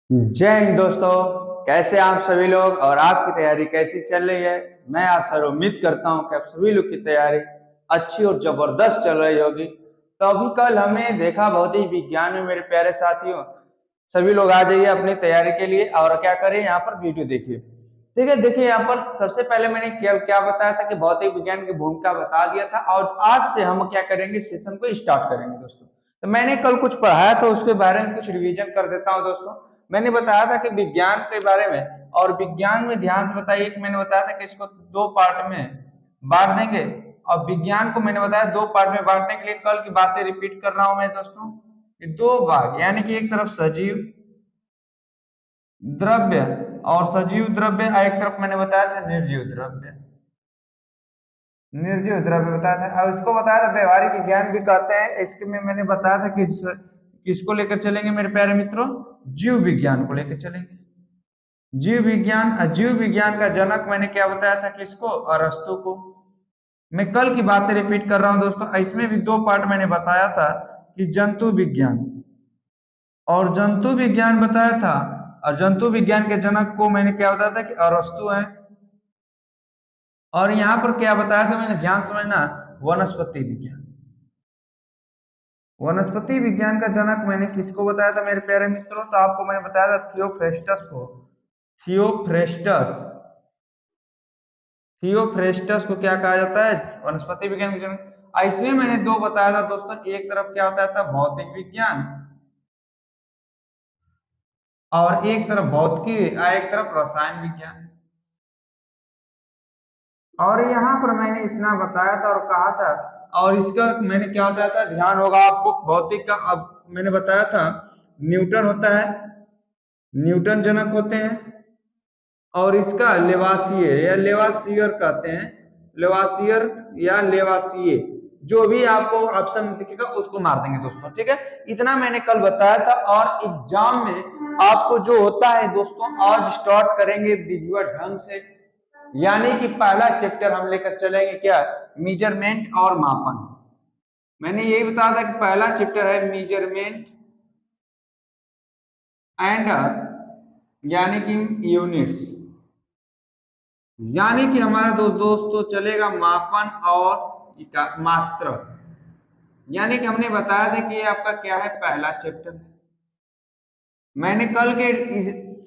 जय हिंद दोस्तों। कैसे आप सभी लोग और आपकी तैयारी कैसी चल रही है। मैं आशा और उम्मीद करता हूं कि आप सभी लोग की तैयारी अच्छी और जबरदस्त चल रही होगी। तो अभी कल हमने देखा भौतिक विज्ञान में मेरे प्यारे साथियों, सभी लोग आ जाइए अपनी तैयारी के लिए और क्या करें, यहाँ पर वीडियो देखिए। ठीक है, देखिए यहाँ पर सबसे पहले मैंने क्या क्या बताया था कि भौतिक विज्ञान की भूमिका बता दिया था और आज से हम क्या करेंगे, सेशन को स्टार्ट करेंगे दोस्तों। तो मैंने कल कुछ पढ़ाया था, उसके बारे में कुछ रिवीजन कर देता हूँ दोस्तों। मैंने बताया था कि विज्ञान के बारे में, और विज्ञान में ध्यान से बताइए कि मैंने बताया था कि इसको दो पार्ट में बांट देंगे। और विज्ञान को मैंने बताया दो पार्ट में बांटने के लिए कल की बातें रिपीट कर रहा हूं मैं दोस्तों। कि दो भाग, यानी कि एक तरफ सजीव द्रव्य और सजीव द्रव्य, एक तरफ मैंने बताया था निर्जीव द्रव्य। निर्जीव द्रव्य बताया था और इसको बताया था व्यवहारिक विज्ञान भी कहते हैं। इसके में मैंने बताया था कि किसको लेकर चलेंगे मेरे प्यारे मित्रों, जीव विज्ञान को लेकर चलेंगे। जीव विज्ञान का जनक मैंने क्या बताया था, किसको, अरस्तु को। मैं कल की बातें रिपीट कर रहा हूं दोस्तों। इसमें भी दो पार्ट मैंने बताया था कि जंतु विज्ञान और जंतु विज्ञान बताया था। और जंतु विज्ञान के जनक को मैंने क्या बताया था कि अरस्तु है। और यहां पर क्या बताया था मैंने, ध्यान समझना, वनस्पति विज्ञान। वनस्पति विज्ञान का जनक मैंने किसको बताया था मेरे प्यारे मित्रों, तो आपको मैंने बताया था थियोफ्रेस्टस को। थियोफ्रेस्टस, थियोफ्रेस्टस को क्या कहा जाता है, वनस्पति विज्ञान के जनक। इसमें मैंने दो बताया था दोस्तों, एक तरफ क्या होता था भौतिक विज्ञान और एक तरफ भौतिकी, एक तरफ रसायन विज्ञान। और यहाँ पर मैंने इतना बताया था और कहा था, और इसका मैंने क्या बताया था, ध्यान होगा आपको, भौतिक का अब मैंने बताया था न्यूटन होता है, न्यूटन जनक होते हैं। और इसका लेवासिये या लेवासियर कहते हैं, लेवासियर या लेवासिये, जो भी आपको ऑप्शन दिखेगा उसको मार देंगे दोस्तों। ठीक है, इतना मैंने कल बताया था। और एग्जाम में आपको जो होता है दोस्तों, आज स्टार्ट करेंगे विधिवत ढंग से। यानी कि पहला चैप्टर हम लेकर चलेंगे क्या, मेजरमेंट और मापन। मैंने यही बताया था कि पहला चैप्टर है मेजरमेंट एंड यानी कि यूनिट्स, यानी कि हमारा दोस्तों चलेगा मापन और मात्रा। यानी कि हमने बताया था कि ये आपका क्या है, पहला चैप्टर है। मैंने कल के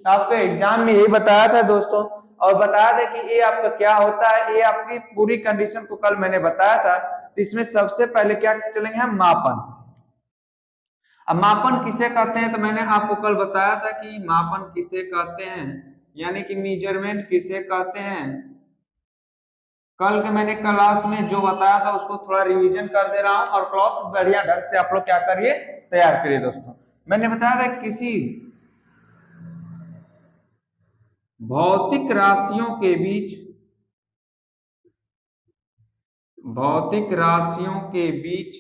आपके एग्जाम में यही बताया था दोस्तों, और बताया था कि ये आपका क्या होता है, ये आपकी पूरी कंडीशन को कल मैंने बताया था। तो इसमें सबसे पहले क्या चलेंगे हम, मापन। अब मापन किसे कहते हैं, तो मैंने आपको कल बताया था कि मापन किसे कहते हैं, यानी कि मेजरमेंट किसे कहते हैं। कल के मैंने क्लास में जो बताया था उसको थोड़ा रिवीजन कर दे रहा हूं, और क्लास बढ़िया ढंग से आप लोग क्या करिए, तैयार करिए दोस्तों। मैंने बताया था किसी भौतिक राशियों के बीच, भौतिक राशियों के बीच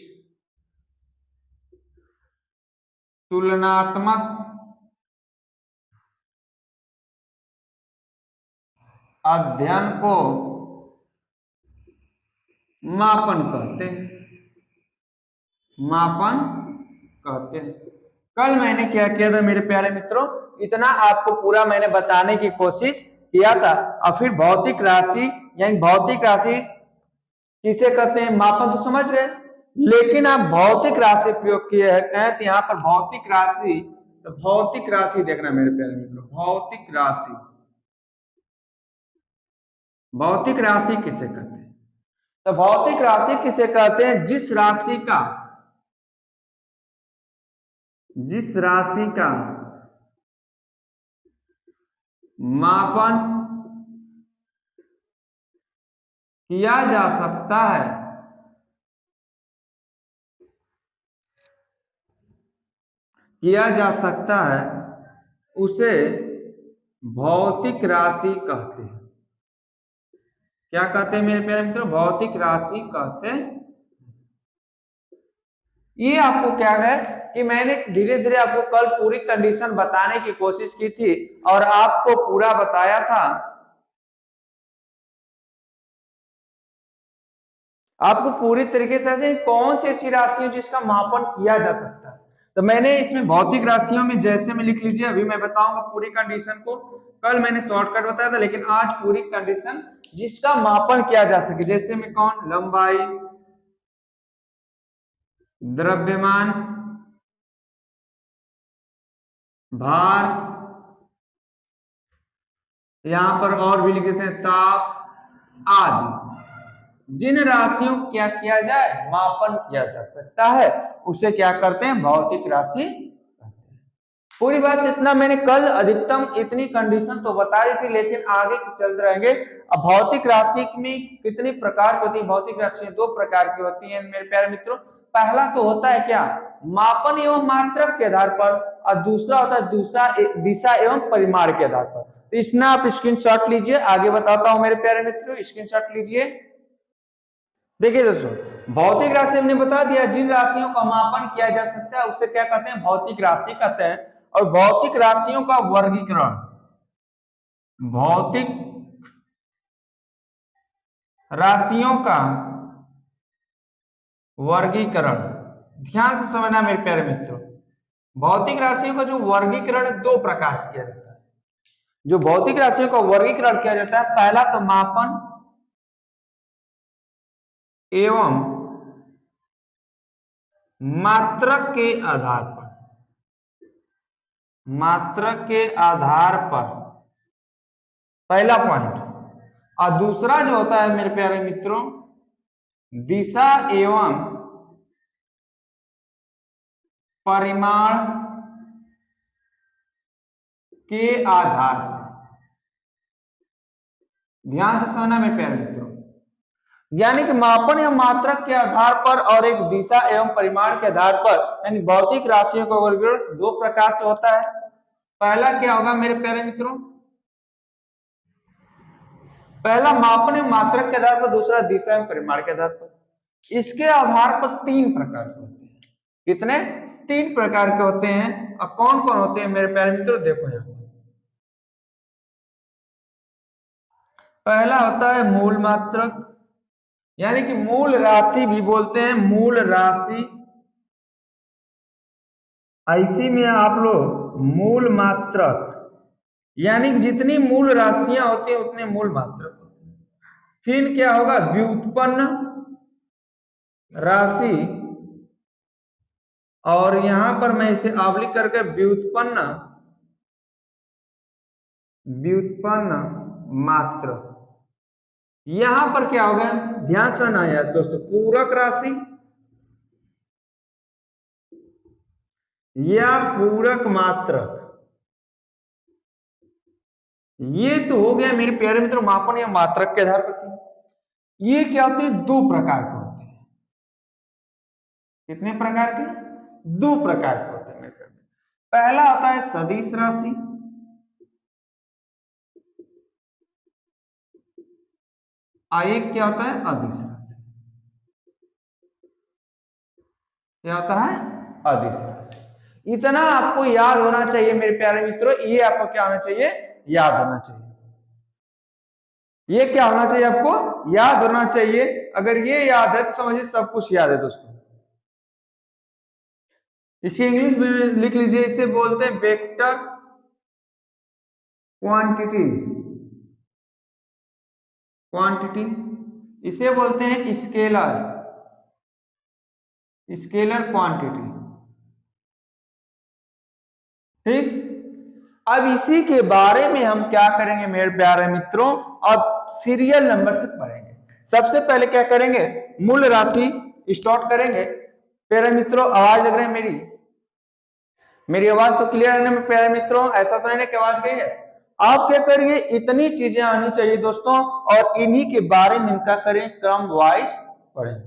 तुलनात्मक अध्ययन को मापन कहते हैं, मापन कहते हैं। कल मैंने क्या किया था मेरे प्यारे मित्रों, इतना आपको पूरा मैंने बताने की कोशिश किया था। और फिर भौतिक राशि, यानी भौतिक राशि किसे कहते हैं, मापन तो समझ गए। लेकिन आप भौतिक राशि प्रयोग किए हैं तो यहाँ पर भौतिक राशि, तो भौतिक राशि देखना मेरे प्यारे मित्रों, भौतिक राशि, भौतिक राशि किसे कहते हैं, तो भौतिक राशि किसे कहते हैं, जिस राशि का, जिस राशि का मापन किया जा सकता है, किया जा सकता है, उसे भौतिक राशि कहते हैं। क्या कहते हैं मेरे प्यारे मित्रों, भौतिक राशि कहते हैं। ये आपको क्या है कि मैंने धीरे धीरे आपको कल पूरी कंडीशन बताने की कोशिश की थी और आपको पूरा बताया था, आपको पूरी तरीके से कौन सी ऐसी राशि है जिसका मापन किया जा सकता है। तो मैंने इसमें भौतिक राशियों में जैसे में लिख लीजिए, अभी मैं बताऊंगा पूरी कंडीशन को। कल मैंने शॉर्टकट बताया था, लेकिन आज पूरी कंडीशन जिसका मापन किया जा सके, जैसे में कौन, लंबाई, द्रव्यमान, भार, यहां पर और भी लिख देते हैं ताप आदि। जिन राशियों को क्या किया जाए, मापन किया जा सकता है, उसे क्या करते हैं, भौतिक राशि कहते हैं। पूरी बात इतना मैंने कल अधिकतम इतनी कंडीशन तो बता दी थी, लेकिन आगे चलते रहेंगे। अब भौतिक राशि में कितनी प्रकार की होती है, भौतिक राशि दो प्रकार की होती है मेरे प्यारे मित्रों। पहला तो होता है क्या, मापन एवं मात्रक के आधार पर, और दूसरा होता है दूसरा दिशा एवं परिमाण के आधार पर। तो इसमें आप स्क्रीनशॉट लीजिए, आगे बताता हूं मेरे प्यारे मित्रों, स्क्रीनशॉट लीजिए। देखिए दोस्तों, भौतिक राशि हमने बता दिया, जिन राशियों का मापन किया जा सकता है उसे क्या कहते हैं, भौतिक राशि कहते हैं। और भौतिक राशियों का वर्गीकरण, भौतिक राशियों का वर्गीकरण, ध्यान से समझना मेरे प्यारे मित्रों। भौतिक राशियों का जो वर्गीकरण दो प्रकार से किया जाता है। जो भौतिक राशियों का वर्गीकरण किया जाता है, पहला तो मापन एवं मात्रक के आधार पर, मात्रक के आधार पर, पहला पॉइंट। और दूसरा जो होता है मेरे प्यारे मित्रों, दिशा एवं परिमाण के आधार पर। ध्यान से समझना मेरे प्यारे मित्रों, यानी कि मापन या मात्रक के आधार पर और एक दिशा एवं परिमाण के आधार पर, यानी भौतिक राशियों का वर्गीकरण दो प्रकार से होता है। पहला क्या होगा मेरे प्यारे मित्रों, पहला मापन एवं मात्रक के आधार पर, दूसरा दिशा एवं परिमाण के आधार पर। इसके आधार पर तीन प्रकार के होते हैं। कितने, तीन प्रकार के होते हैं। और कौन कौन होते हैं मेरे प्यारे मित्रों, देखो यहां। पहला होता है मूल मात्रक, यानी कि मूल राशि भी बोलते हैं, मूल राशि। इसी में आप लोग मूल मात्रक, यानी कि जितनी मूल राशियां होती हैं उतने मूल मात्रक होते हैं। फिर क्या होगा, व्युत्पन्न राशि, और यहां पर मैं इसे आवलिक करके व्युत्पन्न, व्युत्पन्न मात्र। यहां पर क्या होगा, ध्यान से ना यार दोस्तों, पूरक राशि या पूरक मात्रक, ये तो हो गया मेरे प्यारे मित्रों मापन या मात्रक के आधार पर। ये क्या होते हैं, दो प्रकार के होते हैं। कितने प्रकार के, दो प्रकार के होते हैं मेरे प्यारे मित्रों। पहला आता है सदिश राशि, और एक क्या होता है, अदिश राशि। क्या होता है, अदिश राशि। इतना आपको याद होना चाहिए मेरे प्यारे मित्रों, ये आपको क्या होना चाहिए, याद होना चाहिए। ये क्या होना चाहिए, आपको याद होना चाहिए। अगर ये याद है तो समझिए सब कुछ याद है दोस्तों। इसे इंग्लिश में लिख लीजिए, इसे बोलते हैं वेक्टर क्वांटिटी, क्वांटिटी। इसे बोलते हैं स्केलर, स्केलर क्वांटिटी। ठीक, अब इसी के बारे में हम क्या करेंगे मेरे प्यारे मित्रों, अब सीरियल नंबर से पढ़ेंगे। सबसे पहले क्या करेंगे, मूल राशि स्टार्ट करेंगे। प्यारे मित्रों आवाज लग रही है मेरी, मेरी आवाज तो क्लियर है ना मेरे प्यारे मित्रों, ऐसा तो नहीं कि आवाज गई है। आप क्या करिए, इतनी चीजें आनी चाहिए दोस्तों, और इन्हीं के बारे में क्या करें, क्रम वाइज पढ़ें।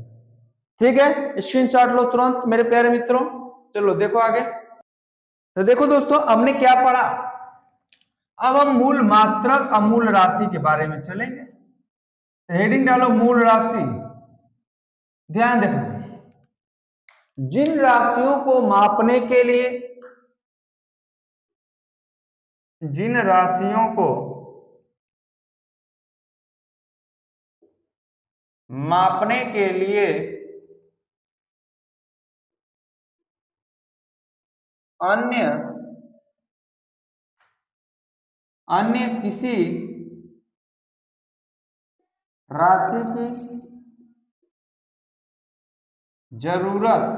ठीक है, स्क्रीनशॉट लो तुरंत मेरे प्यारे मित्रों। चलो देखो आगे। तो देखो दोस्तों, हमने क्या पढ़ा, अब हम मूल मात्रक और मूल राशि के बारे में चलेंगे। हेडिंग डालो मूल राशि। ध्यान देखना, जिन राशियों को मापने के लिए, जिन राशियों को मापने के लिए अन्य अन्य किसी राशि की जरूरत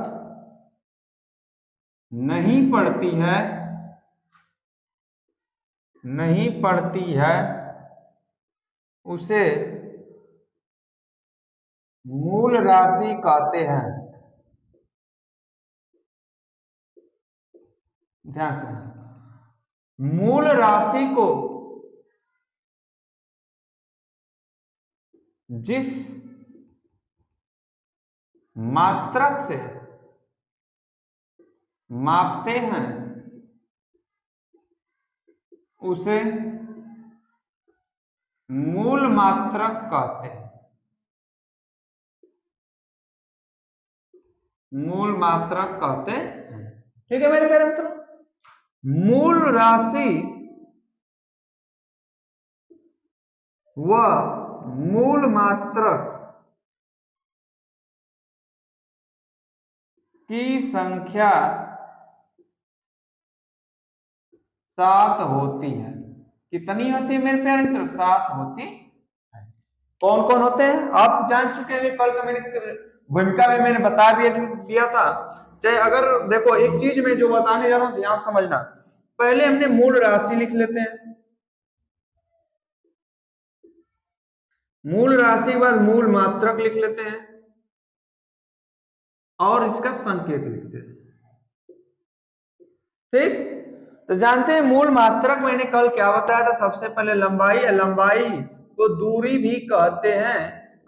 नहीं पड़ती है उसे मूल राशि कहते हैं। ध्यान से, मूल राशि को जिस मात्रक से मापते हैं उसे मूल मात्रक कहते हैं। मूल मात्रक कहते हैं। ठीक है मेरे प्यारे मित्रों, मूल राशि व मूल मात्रक की संख्या 7 होती है। कितनी होती है मेरे प्यारे मित्र? 7 होती है। कौन कौन होते हैं आप जान चुके हैं, कल का मैंने भूमिका में मैंने बता भी दिया था। चाहे अगर देखो एक चीज में जो बताने जा रहा हूं ध्यान समझना, पहले हमने मूल राशि लिख लेते हैं, मूल राशि के बाद मूल मात्रक लिख लेते हैं और इसका संकेत लिखते हैं। ठीक, तो जानते हैं मूल मात्रक मैंने कल क्या बताया था? सबसे पहले लंबाई है, लंबाई को दूरी भी कहते हैं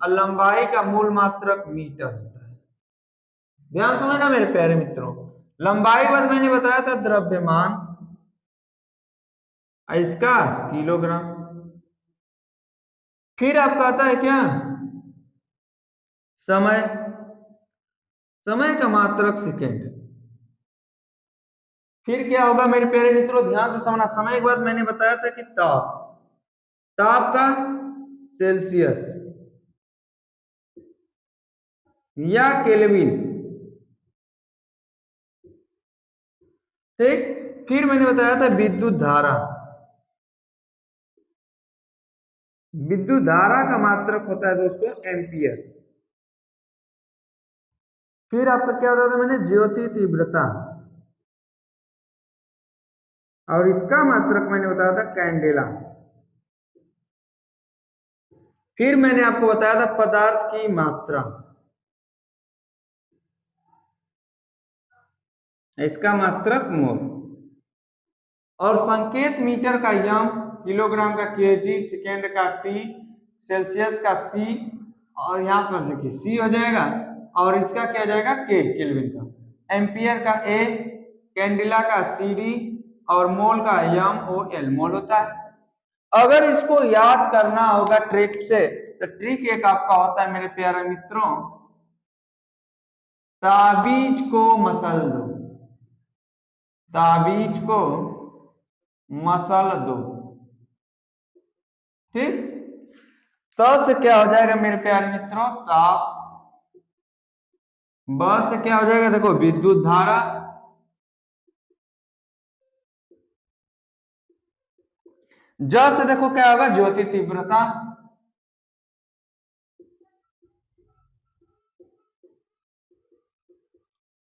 और लंबाई का मूल मात्रक मीटर होता है। ध्यान समझना मेरे प्यारे मित्रों, लंबाई बाद मैंने बताया था द्रव्यमान, इसका किलोग्राम। फिर आप कहता है क्या? समय, समय का मात्रक सेकेंड। फिर क्या होगा मेरे प्यारे मित्रों? ध्यान से समझना, समय के बाद मैंने बताया था कि ताप, ताप का सेल्सियस या केल्विन। ठीक, फिर मैंने बताया था विद्युत धारा, विद्युत धारा का मात्रक होता है दोस्तों एम्पियर। फिर आपका क्या होता था? मैंने ज्योति तीव्रता और इसका मात्रक मैंने बताया था कैंडेला। फिर मैंने आपको बताया था पदार्थ की मात्रा, इसका मात्रक मोल, और संकेत मीटर का यम, किलोग्राम का केजी, सेकेंड का टी, सेल्सियस का सी, और यहां पर देखिए सी हो जाएगा और इसका क्या जाएगा? के, केल्विन का, एम्पियर का ए, कैंडिला का सी डी और मोल का यम ओ एल, मोल होता है। अगर इसको याद करना होगा ट्रिक से, तो ट्रिक एक आपका होता है मेरे प्यारे मित्रों, ताबीज को मसल दो, ताबीज को मसल दो। ठीक, तो से क्या हो जाएगा मेरे प्यारे मित्रों? ताप। ब से क्या हो जाएगा? देखो विद्युत धारा। ज से देखो क्या होगा? ज्योति तीव्रता।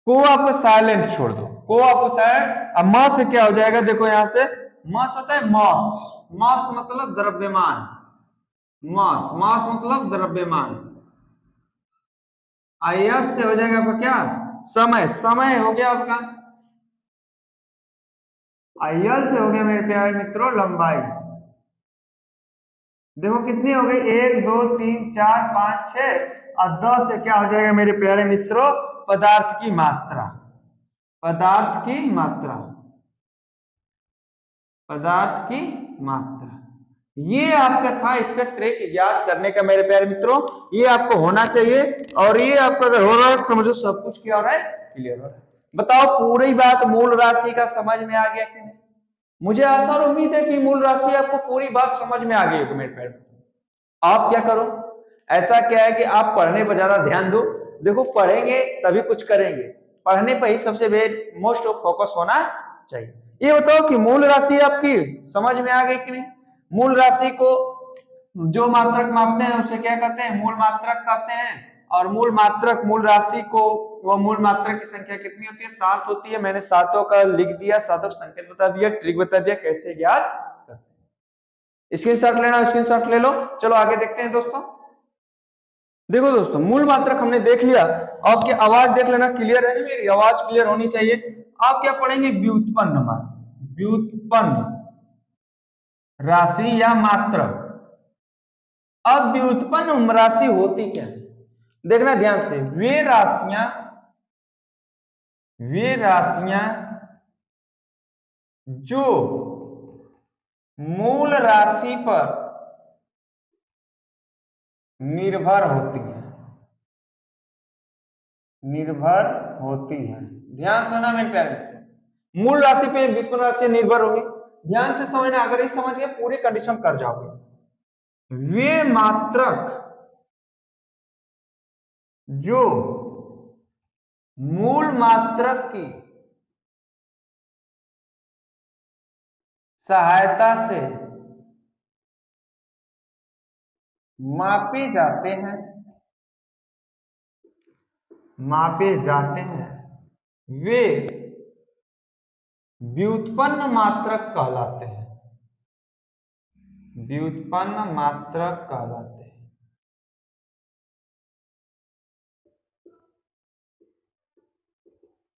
को आपको साइलेंट छोड़ दो, को आपको साइलेंट। अब म से क्या हो जाएगा? देखो यहां से मास होता है मास, मास मतलब द्रव्यमान, मास, मास मतलब द्रव्यमान। आईएस से हो जाएगा आपका क्या? समय, समय हो गया आपका। आईएल से हो गया मेरे प्यारे मित्रों लंबाई। देखो कितनी हो गई? 1 2 3 4 5 6 और 10 से क्या हो जाएगा मेरे प्यारे मित्रों? पदार्थ की मात्रा, पदार्थ की मात्रा, पदार्थ की मात्रा। ये आपका था इसका ट्रिक याद करने का मेरे प्यारे मित्रों, ये आपको होना चाहिए। और ये आपका अगर हो रहा है समझो सब कुछ क्या हो रहा है? क्लियर हो रहा है। बताओ पूरी बात मूल राशि का समझ में आ गया कि नहीं? मुझे आशा और उम्मीद है कि मूल राशि आपको पूरी बात समझ में आ गई होगी मेरे प्यारे मित्रों। आप क्या करो, ऐसा क्या है कि आप पढ़ने पर ज्यादा ध्यान दो। देखो पढ़ेंगे तभी कुछ करेंगे, पढ़ने पर ही सबसे मोस्ट फोकस होना चाहिए। ये बताओ कि मूल राशि आपकी समझ में आ गई कि नहीं? मूल राशि को जो मात्रक मापते हैं उसे क्या कहते हैं? मूल मात्रक कहते हैं। और मूल मात्रक मूल राशि को, वो मूल मात्रक की संख्या कितनी होती है? 7 होती है। मैंने सातों का लिख दिया, सातों का संकेत बता दिया, ट्रिक बता दिया कैसे ज्ञात करते हैं। स्क्रीनशॉट लेना, स्क्रीनशॉट ले लो। चलो आगे देखते हैं दोस्तों। देखो दोस्तों, मूल मात्रक हमने देख लिया। आपकी आवाज देख लेना क्लियर है, मेरी आवाज क्लियर होनी चाहिए। आप क्या पढ़ेंगे? व्युत्पन्न मात्रक, व्युत्पन्न राशि या मात्रक। अब व्युत्पन्न राशि होती क्या है? देखना ध्यान से। वे राशियां जो मूल राशि पर निर्भर होती है, निर्भर होती है। ध्यान से ना मेरे प्यारे, मूल राशि पे व्युत्पन्न राशि निर्भर होगी। ध्यान से समझना, अगर ये समझ गए पूरी कंडीशन कर जाओगे। वे मात्रक जो मूल मात्रक की सहायता से मापे जाते हैं, मापे जाते हैं, वे व्युत्पन्न मात्रक कहलाते हैं, व्युत्पन्न मात्रक कहलाते हैं।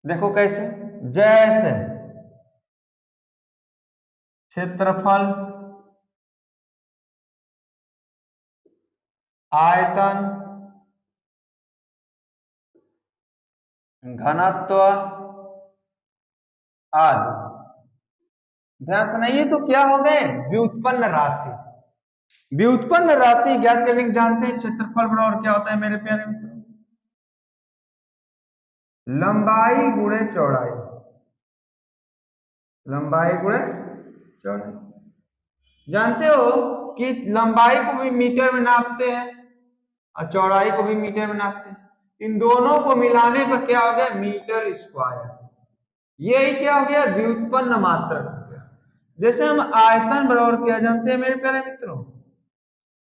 देखो कैसे? जैसे क्षेत्रफल, आयतन, घनत्व आदि। ध्यान सुनाइए, तो क्या हो गए? व्युत्पन्न राशि। व्युत्पन्न राशि ज्ञात करने के जानते हैं क्षेत्रफल बराबर क्या होता है मेरे प्यारे मित्रों? लंबाई गुणे चौड़ाई, लंबाई गुणे चौड़ाई। जानते हो कि लंबाई को भी मीटर में नापते हैं और चौड़ाई को भी मीटर में नापते हैं। इन दोनों को मिलाने पर क्या हो गया? Metre square. यही क्या हो गया? व्युत्पन्न मात्रक हो गया। जैसे हम आयतन बराबर क्या जानते हैं मेरे प्यारे मित्रों?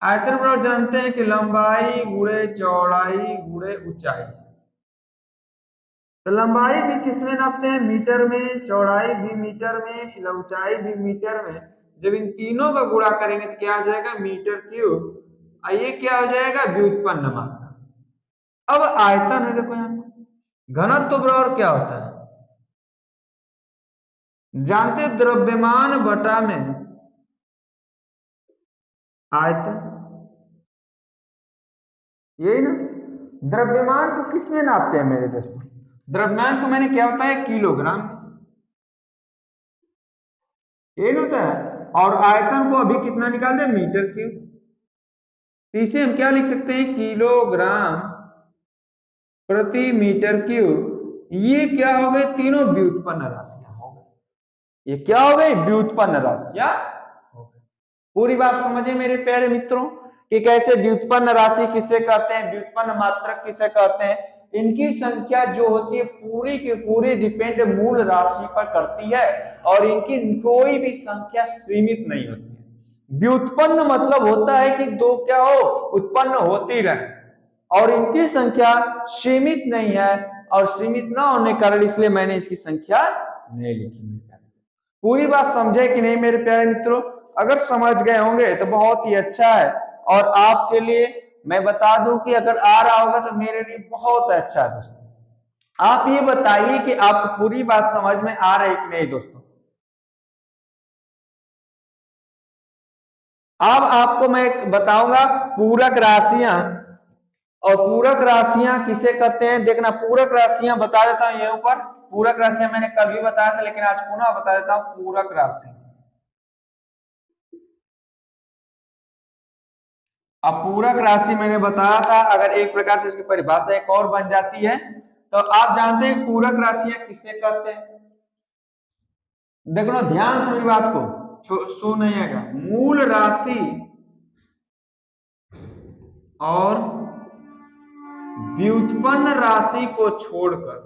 आयतन बराबर जानते हैं कि लंबाई गुणे चौड़ाई गुणे ऊंचाई। तो लंबाई भी किसमें नापते हैं? मीटर में। चौड़ाई भी मीटर में, ऊंचाई भी मीटर में। जब इन तीनों का गुणा करेंगे तो क्या आ जाएगा? Metre cube. ये क्या हो जाएगा? व्युत्पन्न मात्रक। अब आयतन है, देखो यहाँ घनत्व बराबर क्या होता है? जानते द्रव्यमान बटा में आयतन, यही ना? द्रव्यमान को किसमें नापते हैं मेरे दोस्तों? द्रव्यमान को मैंने क्या बताया? किलोग्राम, यही होता है। और आयतन को अभी कितना निकाल दे? Metre cube. इसे हम क्या लिख सकते हैं? किलोग्राम प्रति मीटर क्यूब। ये क्या हो गए? तीनों व्युत्पन्न राशियां हो गई। ये क्या हो गई? व्युत्पन्न राशियां हो गई। पूरी बात समझे मेरे प्यारे मित्रों कि कैसे व्युत्पन्न राशि किसे कहते हैं, व्युत्पन्न मात्रक किसे कहते हैं। इनकी संख्या जो होती है पूरी की पूरी डिपेंड मूल राशि पर करती है और इनकी कोई भी संख्या सीमित नहीं होती है। व्युत्पन्न मतलब होता है कि दो क्या हो? उत्पन्न होती रहे और इनकी संख्या सीमित नहीं है। और सीमित ना होने कारण इसलिए मैंने इसकी संख्या नहीं लिखी। पूरी बात समझे कि नहीं मेरे प्यारे मित्रों? अगर समझ गए होंगे तो बहुत ही अच्छा है। और आपके लिए मैं बता दूं कि अगर आ रहा होगा तो मेरे लिए बहुत अच्छा है दोस्तों। आप ये बताइए कि आपको पूरी बात समझ में आ रही कि नहीं दोस्तों? अब आपको मैं बताऊंगा पूरक राशियां। और पूरक राशियां किसे कहते हैं देखना। पूरक राशियां बता देता हूं ये ऊपर। पूरक राशियां मैंने कल भी बताया था लेकिन आज पुनः बता देता हूं। पूरक राशि, अब पूरक राशि मैंने बताया था, अगर एक प्रकार से इसकी परिभाषा एक और बन जाती है तो आप जानते हैं पूरक राशियां किसे कहते हैं? देखो ना, ध्यान से मेरी बात को सुनिएगा। मूल राशि और व्युत्पन्न राशि को छोड़कर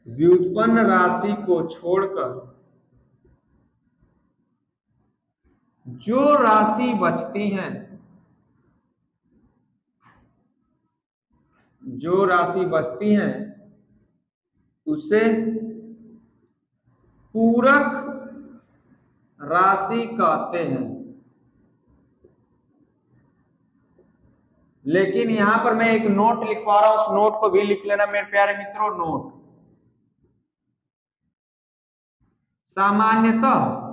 व्युत्पन्न राशि को छोड़कर जो राशि बचती है, जो राशि बचती है उसे पूरक राशि कहते हैं। लेकिन यहां पर मैं एक नोट लिखवा रहा हूं, उस नोट को भी लिख लेना मेरे प्यारे मित्रों। नोट, सामान्यतः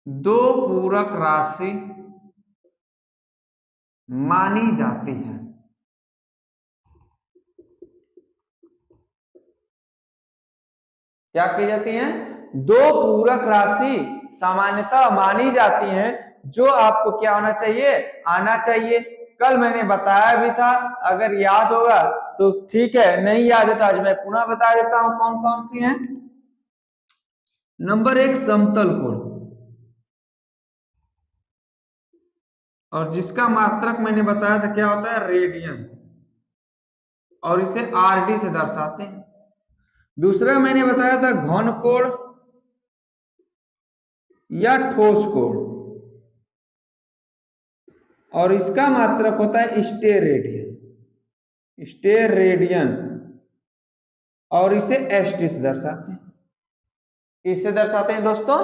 दो पूरक राशि मानी जाती है। क्या की जाती है? दो पूरक राशि सामान्यतः मानी जाती हैं, जो आपको क्या होना चाहिए? आना चाहिए। कल मैंने बताया भी था, अगर याद होगा तो ठीक है, नहीं याद है तो आज मैं पुनः बता देता हूं कौन कौन सी हैं। नंबर 1 समतल कोण, और जिसका मात्रक मैंने बताया था क्या होता है? रेडियन, और इसे आरडी से दर्शाते हैं। दूसरा मैंने बताया था घन कोण या ठोस कोण, और इसका मात्रक होता है स्टेरेडियन, स्टेरेडियन, और इसे एसटी से दर्शाते हैं। किससे दर्शाते हैं दोस्तों?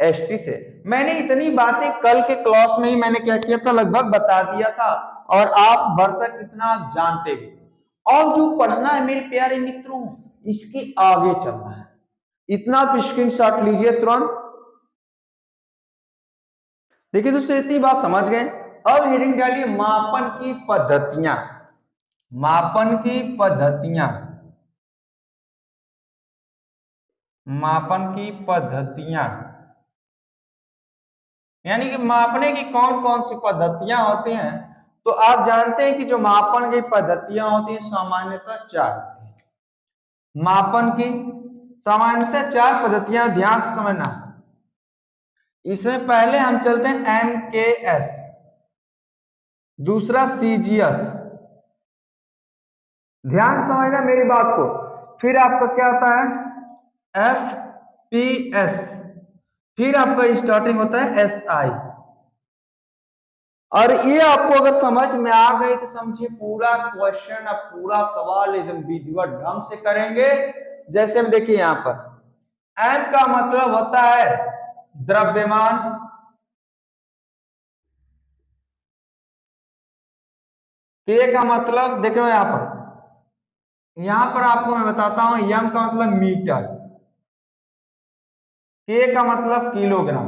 एसटी से। मैंने इतनी बातें कल के क्लास में ही मैंने क्या किया था, लगभग बता दिया था, और आप भरसक इतना जानते भी। और जो पढ़ना है मेरे प्यारे मित्रों, इसके आगे चलना है। इतना आप स्क्रीनशॉट लीजिए तुरंत। देखिए दोस्तों, इतनी बात समझ गए। अब हेडिंग डालिए मापन की पद्धतियां। मापन की पद्धतियां, मापन की पद्धतियां, यानी कि मापने की कौन कौन सी पद्धतियां होती हैं। तो आप जानते हैं कि जो मापन की पद्धतियां होती हैं सामान्यतः 4 होती हैं। मापन की सामान्यतः 4 पद्धतियां, ध्यान से समझना। इसमें पहले हम चलते हैं एमकेएस, दूसरा सीजीएस, ध्यान से समझना मेरी बात को। फिर आपका क्या होता है? एफपीएस, फिर आपका स्टार्टिंग होता है एसआई। और ये आपको अगर समझ में आ गए तो समझिए पूरा क्वेश्चन, अब पूरा सवाल एकदम विधिवत ढंग से करेंगे। जैसे हम देखिए यहां पर एम का मतलब होता है द्रव्यमान, के का मतलब देखो यहां पर आपको मैं बताता हूं, एम का मतलब मीटर, के का मतलब किलोग्राम,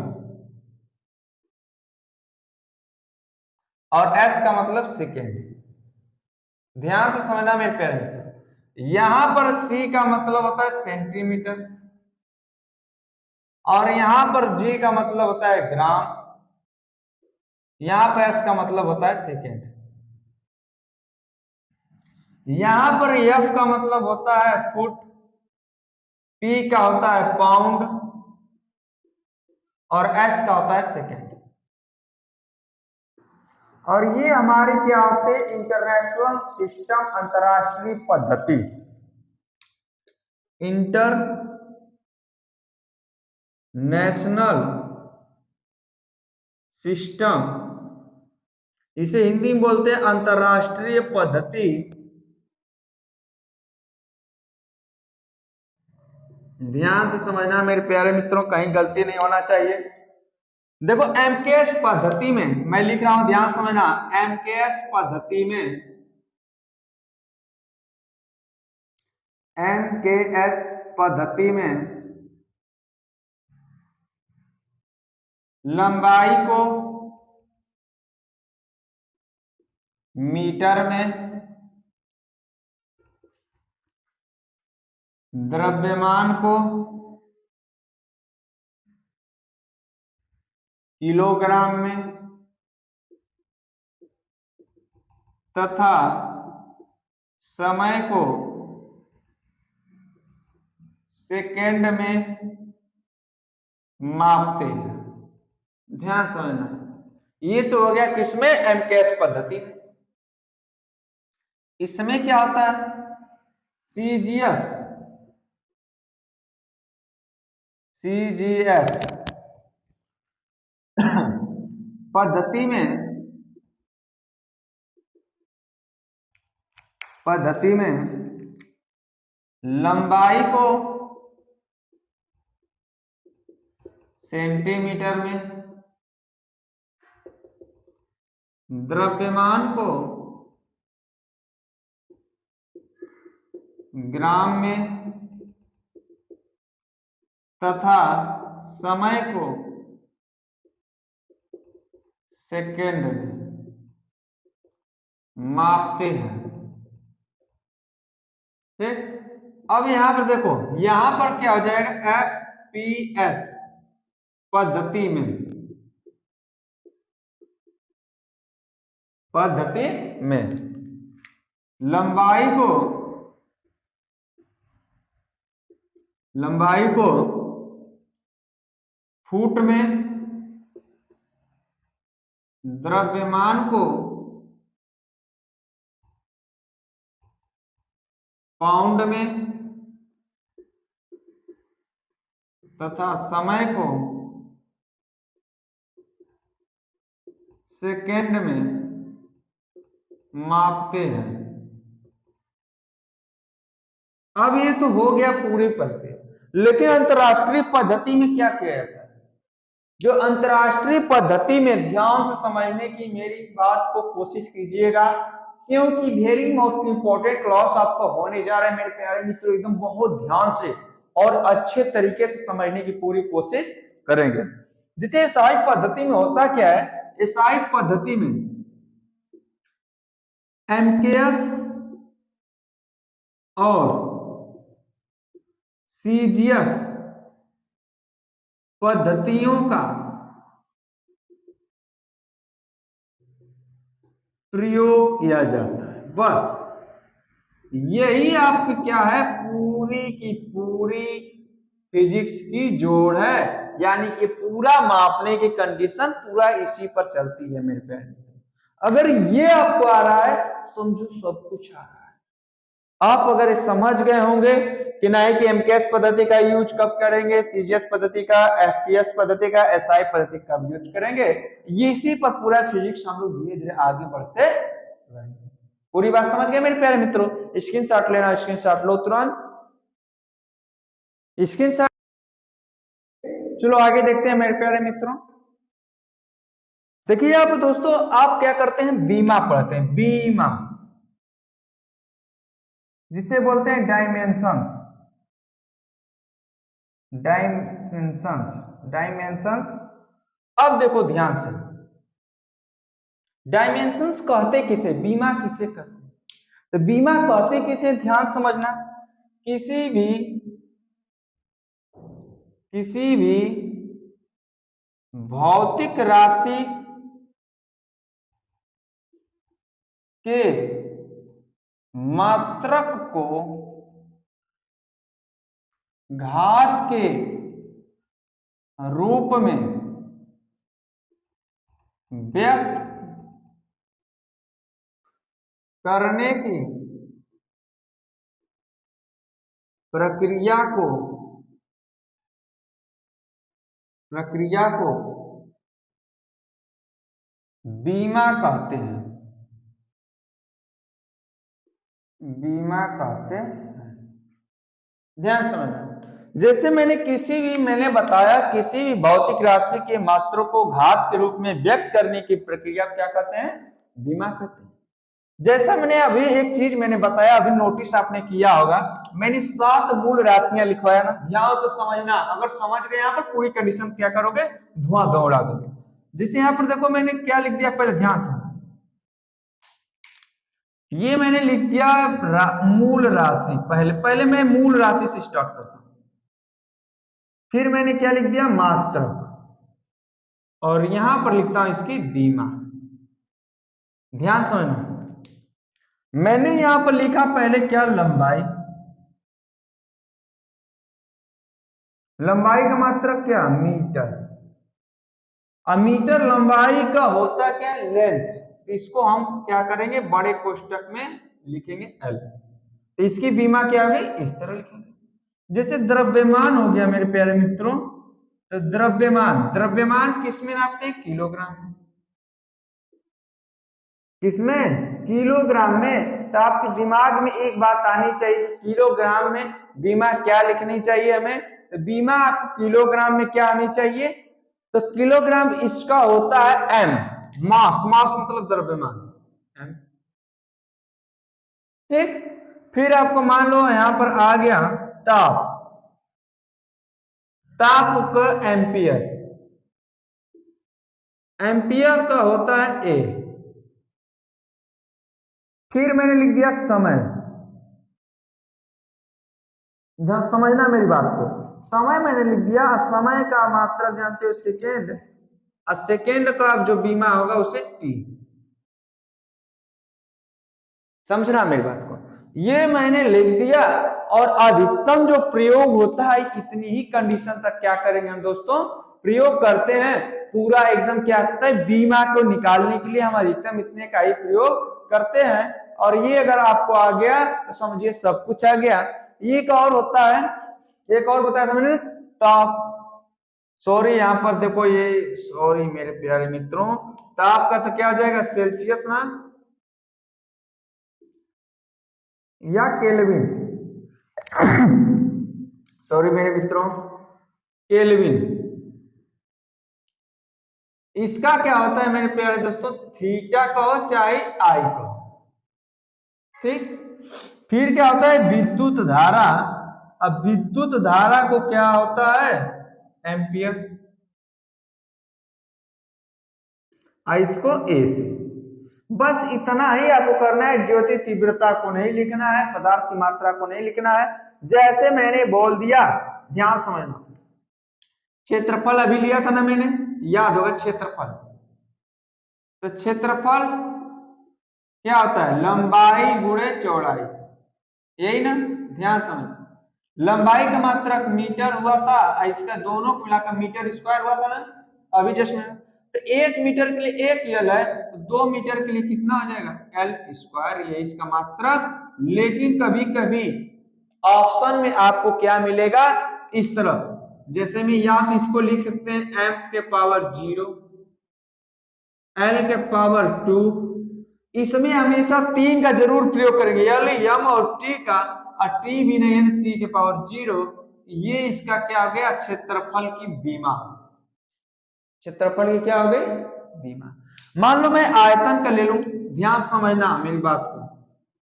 और एस का मतलब सेकेंड। ध्यान से समझना मेरे प्यारे मित्र। यहां पर सी का मतलब होता है सेंटीमीटर, और यहां पर जी का मतलब होता है ग्राम, यहां पर एस का मतलब होता है सेकेंड। यहां पर एफ का मतलब होता है फुट, पी का होता है पाउंड, और एस का होता है सेकेंड। और ये हमारे क्या होते हैं? इंटरनेशनल सिस्टम, अंतरराष्ट्रीय पद्धति, इंटर नेशनल सिस्टम, इसे हिंदी में बोलते हैं अंतरराष्ट्रीय पद्धति। ध्यान से समझना मेरे प्यारे मित्रों, कहीं गलती नहीं होना चाहिए। देखो एमकेएस पद्धति में मैं लिख रहा हूं, ध्यान समझना। एमकेएस पद्धति में, एमकेएस पद्धति में लंबाई को मीटर में, द्रव्यमान को किलोग्राम में, तथा समय को सेकेंड में मापते हैं। ध्यान समझना, ये तो हो गया किसमें? एमकेएस पद्धति। इसमें क्या होता है? सीजीएस सीजीएस पद्धति में लंबाई को सेंटीमीटर में, द्रव्यमान को ग्राम में तथा समय को सेकेंड में मापते हैं। ठीक, अब यहां पर देखो, यहां पर क्या हो जाएगा, एफपीएस पद्धति में लंबाई को फुट में, द्रव्यमान को पाउंड में तथा समय को सेकेंड में मापते हैं। अब ये तो हो गया पूरी पद्धति, लेकिन अंतरराष्ट्रीय पद्धति में क्या किया जाता है? जो अंतरराष्ट्रीय पद्धति में, ध्यान से समझने की मेरी बात को कोशिश कीजिएगा, क्योंकि वेरी इंपॉर्टेंट क्लास आपका होने जा रहा है मेरे प्यारे मित्रों। एकदम बहुत ध्यान से और अच्छे तरीके से समझने की पूरी कोशिश करेंगे। जैसे एसआई पद्धति में होता क्या है, एसआई पद्धति में एमकेएस और सीजीएस पद्धतियों का प्रयोग किया जाता है। बस यही आपकी क्या है, पूरी की पूरी फिजिक्स की जोड़ है, यानी कि पूरा मापने की कंडीशन पूरा इसी पर चलती है मेरे प्यारे। अगर ये आपको आ रहा है, समझो सब कुछ आ रहा है। आप अगर समझ गए होंगे कि नहीं कि एमकेएस पद्धति का यूज कब करेंगे, सीजीएस पद्धति का, एफपीएस पद्धति का, एसआई पद्धति का यूज करेंगे, ये इसी पर पूरा फिजिक्स हम लोग धीरे धीरे आगे बढ़ते रहेंगे। पूरी बात समझ गए मेरे प्यारे मित्रों? स्क्रीनशॉट लेना, स्क्रीनशॉट लो तुरंत, स्क्रीनशॉट। चलो आगे देखते हैं मेरे प्यारे मित्रों। देखिए आप दोस्तों, आप क्या करते हैं, बीमा पढ़ते हैं, बीमा जिसे बोलते हैं डायमेंशंस, डायमेंशंस। अब देखो ध्यान से, डायमेंशंस कहते किसे, बीमा किसे कहते हैं? तो बीमा कहते किसे, ध्यान समझना, किसी भी भौतिक राशि के मात्रक को घात के रूप में व्यक्त करने की प्रक्रिया को बीमा कहते हैं, बीमा कहते हैं। ध्यान समझना, जैसे मैंने बताया, किसी भी भौतिक राशि के मात्रा को घात के रूप में व्यक्त करने की प्रक्रिया क्या कहते हैं, बीमा कहते हैं। जैसा मैंने अभी एक चीज मैंने बताया, अभी नोटिस आपने किया होगा, मैंने 7 मूल राशियां लिखवाया ना, ध्यान से समझना। अगर समझ गए यहाँ पर पूरी कंडीशन क्या करोगे, धुआं दौड़ा दोगे। जैसे यहाँ पर देखो मैंने क्या लिख दिया, पहले ध्यान से, ये मैंने लिख दिया मूल राशि। पहले मैं मूल राशि से स्टार्ट करता हूं, फिर मैंने क्या लिख दिया, मात्रक, और यहां पर लिखता हूं इसकी बीमा। ध्यान समझना, मैंने यहां पर लिखा पहले क्या, लंबाई, लंबाई का मात्रक क्या, मीटर। मीटर लंबाई का होता क्या, लेंथ। इसको हम क्या करेंगे, बड़े कोष्टक में लिखेंगे एल। तो इसकी बीमा क्या हो गई, इस तरह लिखेंगे। जैसे द्रव्यमान हो गया मेरे प्यारे मित्रों, तो द्रव्यमान, द्रव्यमान किसमें नापते हैं, किलोग्राम में। किसमें, किलोग्राम में। तो आपके दिमाग में एक बात आनी चाहिए, किलोग्राम में बीमा क्या लिखनी चाहिए हमें, तो बीमा आपको किलोग्राम में क्या आनी चाहिए, तो किलोग्राम इसका होता है एम, मास, मास मतलब द्रव्यमान एम। ठीक, फिर आपको मान लो यहां पर आ गया ताप, ताप का एम्पियर, एम्पियर का होता है ए। फिर मैंने लिख दिया समय, ध्यान समझना मेरी बात को, समय मैंने लिख दिया, समय का मात्रक जानते हो सेकेंड, और सेकेंड का जो बीमा होगा उसे टी। समझना मेरी बात को, ये मैंने लिख दिया। और अधिकतम जो प्रयोग होता है इतनी ही कंडीशन तक क्या करेंगे हम दोस्तों, प्रयोग करते हैं। पूरा एकदम क्या होता है, बीमा को निकालने के लिए हम अधिकतम इतने का ही प्रयोग करते हैं। और ये अगर आपको आ गया तो समझिए सब कुछ आ गया। एक और होता है, एक और बताया था मैंने, ताप, सॉरी यहाँ पर देखो ये, सॉरी मेरे प्यारे मित्रों, ताप का तो क्या हो जाएगा, सेल्सियस ना, या केल्विन, सॉरी मेरे मित्रों, केल्विन। इसका क्या होता है मेरे प्यारे दोस्तों, थीटा कहो चाहे आई कहो। ठीक, फिर क्या होता है, विद्युत धारा। अब विद्युत धारा को क्या होता है, एम्पियर, इसको ए से। बस इतना ही आपको करना है, ज्योति तीव्रता को नहीं लिखना है, पदार्थ की मात्रा को नहीं लिखना है, जैसे मैंने बोल दिया, ध्यान समझना। क्षेत्रफल अभी लिया था ना मैंने, याद होगा क्षेत्रफल, तो क्षेत्रफल क्या होता है, लंबाई गुणे चौड़ाई, यही ना, ध्यान समझ। लंबाई का मात्रक मीटर हुआ था, इसका दोनों को मिलाकर मीटर स्क्वायर हुआ था ना अभी जस्ट में। तो 1 मीटर के लिए 1 यल है, तो 2 मीटर के लिए कितना हो जाएगा, एल स्क्वायर, ये इसका मात्रक। लेकिन कभी कभी ऑप्शन में आपको क्या मिलेगा, इस तरह, जैसे में या तो इसको लिख सकते हैं एम के पावर 0, एल के पावर 2, इसमें हमेशा 3 का जरूर प्रयोग करेंगे, एल एम और टी का, और टी भी नहीं है टी के पावर 0। ये इसका क्या हो गया, क्षेत्रफल की बीमा, क्षेत्रफल की क्या हो गई, बीमा। मान लो मैं आयतन का ले लूं, ध्यान समझना मेरी बात को,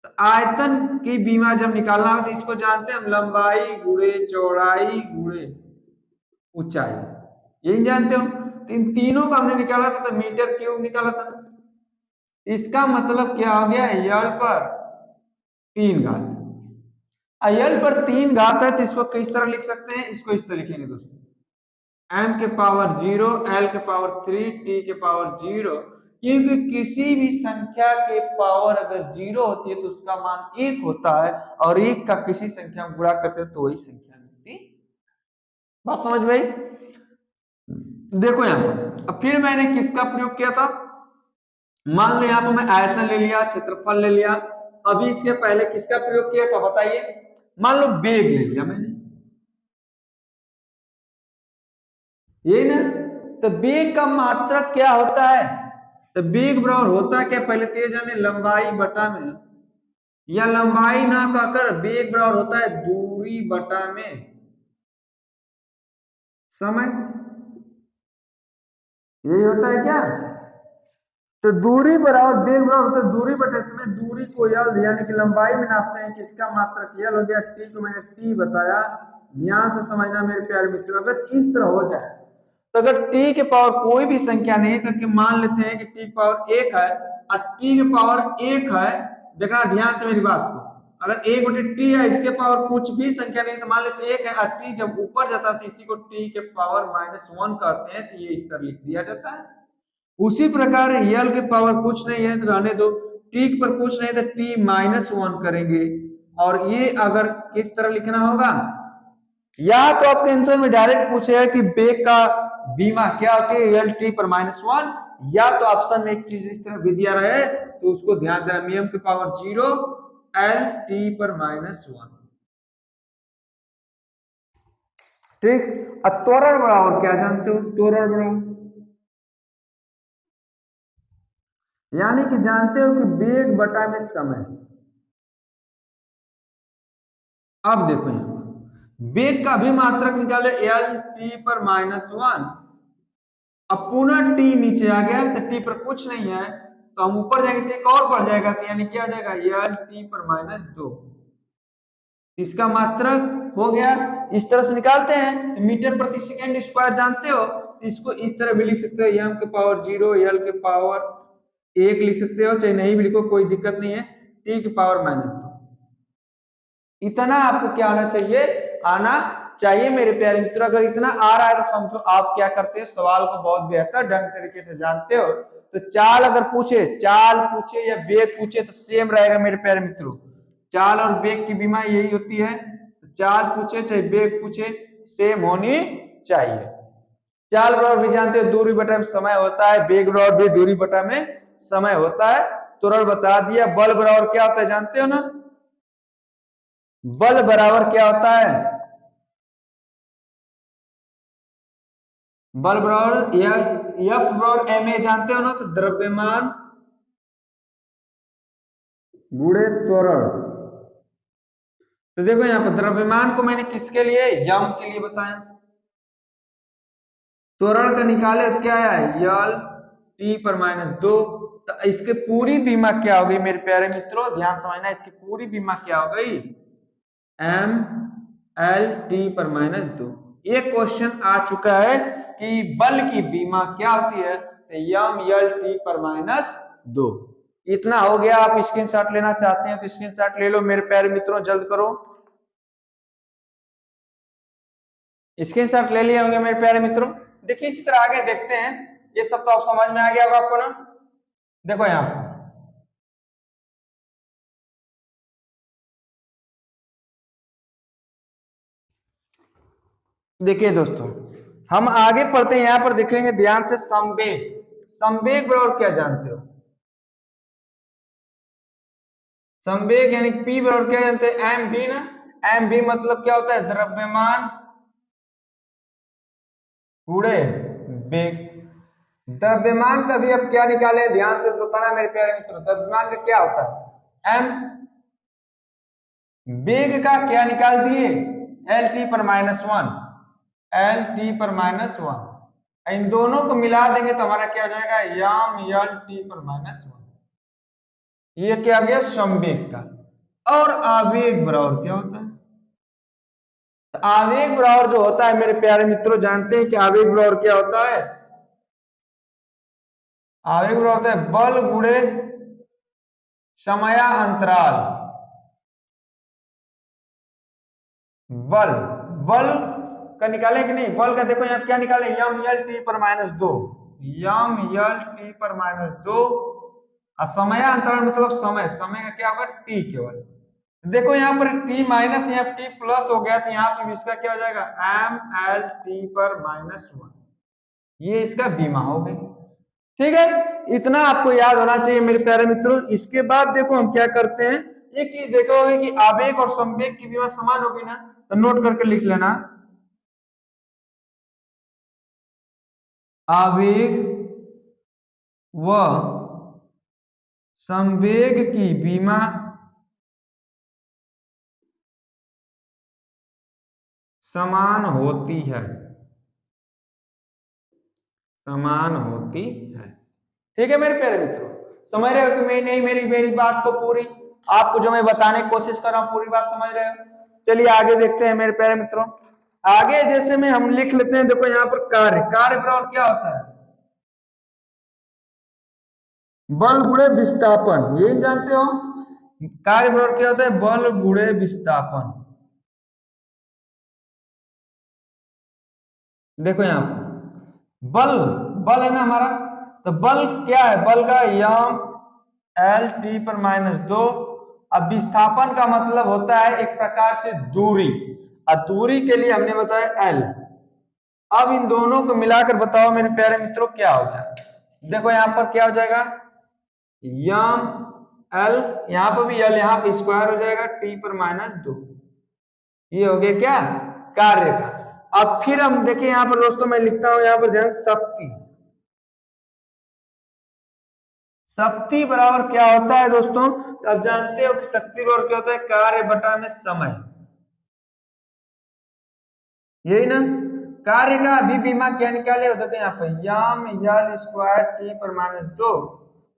तो आयतन की बीमा जब निकालना हो तो इसको जानते हैं हम, लंबाई गुणे चौड़ाई गुणे ऊंचाई, यही जानते हो। तो इन तीनों का हमने निकाला था, तो मीटर क्यूब निकाला था। इसका मतलब क्या हो गया, यल पर 3 घात। यल पर 3 घात है तो इसको किस तरह लिख सकते हैं, इसको इस तरह लिखेंगे दोस्तों, m के पावर 0, l के पावर 3, t के पावर 0। क्योंकि किसी भी संख्या के पावर अगर 0 होती है तो उसका मान 1 होता है, और 1 का किसी संख्या में गुणा करते हैं तो वही संख्या मिलती। बात समझ में आई? देखो यहाँ पर अब फिर मैंने किसका प्रयोग किया था, मान लो यहाँ पर मैं आयतन ले लिया, क्षेत्रफल ले लिया। अभी इसके पहले किसका प्रयोग किया था बताइए, मान लो वेग ले लिया मैंने, यही ना। तो वेग का मात्रक क्या होता है, तो वेग बराबर होता क्या, पहले तो जाने लंबाई बटा में, या लंबाई ना कहकर वेग बराबर होता है दूरी बटा में समय, यही होता है क्या। तो दूरी बराबर वेग बराबर होता है दूरी बटे समय, दूरी को यल यानी कि लंबाई में नापते हैं, किसका मात्रक यल हो गया, टी को मैंने टी बताया। ध्यान से समझना मेरे प्यारे मित्रों, अगर इस तरह हो जाए, तो अगर टी के पावर कोई भी संख्या नहीं करके मान लेते हैं कि टी के पावर 1 है, और टी के पावर 1 है, देखना ध्यान से मेरी बात को, अगर 1/t है, इसके पावर कुछ भी संख्या नहीं तो मान लेते 1 है, और टी जब ऊपर जाता है तो इसी को टी के पावर -1 कहते हैं, तो ये इस तरह लिख दिया जाता है। उसी प्रकार यल के पावर कुछ नहीं है तो रहने दो, टी पर कुछ नहीं तो t-1 करेंगे। और ये अगर किस तरह लिखना होगा, या तो आपके आंसर में डायरेक्ट पूछेगा कि वेग का बीमा क्या होती है, यल टी पर -1, या तो ऑप्शन में एक चीज इस तरह भी दिया रहे तो उसको ध्यान देना, m के पावर 0 एल टी पर -1। ठीक। अब त्वरण बराबर क्या जानते हो? त्वरण बराबर यानी कि जानते हो कि वेग बटा में समय। अब देखो यहाँ वेग का भी मात्रक निकाले एल टी पर -1। अब पुनः टी नीचे आ गया तो टी पर कुछ नहीं है, तो हम ऊपर जाएंगे तो एक और बढ़ जाएगा, तो यानी क्या हो जाएगा एल टी पर -2। इसका मात्रक हो गया। इस तरह से निकालते हैं तो मीटर प्रति सेकंड स्क्वायर जानते हो, तो इसको इस तरह भी लिख सकते हो, एम के पावर 0 एल के पावर 1 लिख सकते हो, चाहे नहीं भी लिखो कोई दिक्कत नहीं है, टी की पावर -2। इतना आपको क्या आना चाहिए? आना चाहिए मेरे प्यारे मित्रों। अगर इतना आ रहा है तो समझो आप क्या करते हो, सवाल को बहुत बेहतर ढंग तरीके से जानते हो। तो चाल अगर पूछे, चाल पूछे या वेग पूछे तो सेम रहेगा मेरे प्यारे मित्रों। चाल और वेग की बीमा यही होती है, तो चाल पूछे चाहे वेग पूछे सेम होनी चाहिए। चाल बराबर भी जानते हो दूरी बटा में समय होता है, वेग बराबर भी दूरी बटा में समय होता है। तुरंत बता दिया। बल बराबर क्या होता है जानते हो ना? बल बराबर क्या होता है? बल बराबर एफ बराबर एम ए जानते हो ना? तो द्रव्यमान गुणे त्वरण। तो देखो यहाँ पर द्रव्यमान को मैंने किसके लिए? यम के लिए बताया। त्वरण का निकाले तो क्या है? यल टी पर -2। तो इसके पूरी बीमा क्या हो गई मेरे प्यारे मित्रों? ध्यान समझना, इसकी पूरी बीमा क्या हो गई? एम एल टी पर -2। एक क्वेश्चन आ चुका है कि बल की बीमा क्या होती है, तो यम यल टी पर -2। इतना हो गया। आप स्क्रीनशॉट लेना चाहते हैं तो स्क्रीनशॉट ले लो मेरे प्यारे मित्रों, जल्द करो। स्क्रीनशॉट ले लिए होंगे मेरे प्यारे मित्रों। देखिए इसी तरह आगे देखते हैं। ये सब तो आप समझ में आ गया होगा आपको ना? देखो यहाँ पर देखिए दोस्तों, हम आगे पढ़ते हैं। यहां पर देखेंगे ध्यान से, संवेग। संवेग बराबर क्या जानते हो? संवेग यानी पी बराबर क्या जानते हैं? एम भी ना। एम भी मतलब क्या होता है? द्रव्यमान गुणे वेग। द्रव्यमान का भी अब क्या निकाले? ध्यान से बताना मेरे प्यारे मित्रों। द्रव्यमान का क्या होता है? एम। वेग का क्या निकाल दिए? एल टी पर -1। एल टी पर -1। इन दोनों को मिला देंगे तो हमारा क्या हो जाएगा? यम यल टी पर -1। ये क्या गया? संवेग का। और आवेग बराबर क्या होता है? तो आवेग बराबर जो होता है मेरे प्यारे मित्रों, जानते हैं कि आवेग बराबर क्या होता है? आवेग बराबर होता है बल गुणे समयांतराल। बल, बल का निकालें कि नहीं? बल का देखो यहाँ क्या निकाले? यम यल टी पर -2। यम यल टी पर -2। और समयांतराल मतलब समय, समय का क्या होगा? टी केवल। देखो यहाँ पर टी माइनस यहाँ टी प्लस हो गया, तो यहाँ पर इसका क्या हो जाएगा? एम एल टी पर -1। ये इसका बीमा हो गई। ठीक है, इतना आपको याद होना चाहिए मेरे प्यारे मित्रों। इसके बाद देखो हम क्या करते हैं। एक चीज देखो कि आवेग और संवेग की बीमा समान होगी ना, तो नोट करके लिख लेना। आवेग व संवेग की बीमा समान होती है। समान होती है। ठीक है मेरे प्यारे मित्रों, समझ रहे हो कि मैं नहीं, मेरी मेरी बात को पूरी आपको जो मैं बताने की कोशिश कर रहा हूं पूरी बात समझ रहे हो? चलिए आगे देखते हैं मेरे प्यारे मित्रों। आगे जैसे में हम लिख लेते हैं, देखो यहाँ पर कार्य, कार्य बराबर क्या होता है? बल गुणे विस्थापन, ये जानते हो? कार्य बराबर क्या होता है? बल गुणे विस्थापन। देखो यहाँ पर बल, बल है ना हमारा, तो बल क्या है? बल का यम एल टी पर -2। अब विस्थापन का मतलब होता है एक प्रकार से दूरी, और दूरी के लिए हमने बताया एल। अब इन दोनों को मिलाकर बताओ मेरे प्यारे मित्रों क्या हो गया? देखो यहां पर क्या हो जाएगा? यम एल, यहाँ पर भी एल, यहाँ पे स्क्वायर हो जाएगा टी पर माइनस 2। ये हो गया क्या, कार्य का। अब फिर हम देखिए यहाँ पर दोस्तों, मैं लिखता हूं यहाँ पर ध्यान, शक्ति। शक्ति बराबर क्या होता है दोस्तों, अब जानते हो कि शक्ति बराबर क्या होता है, कार्य बटा में समय, यही ना। कार्य का अभी बीमा क्या निकाले होते थे यहाँ पे, यम यल स्क्वायर टी पर माइनस 2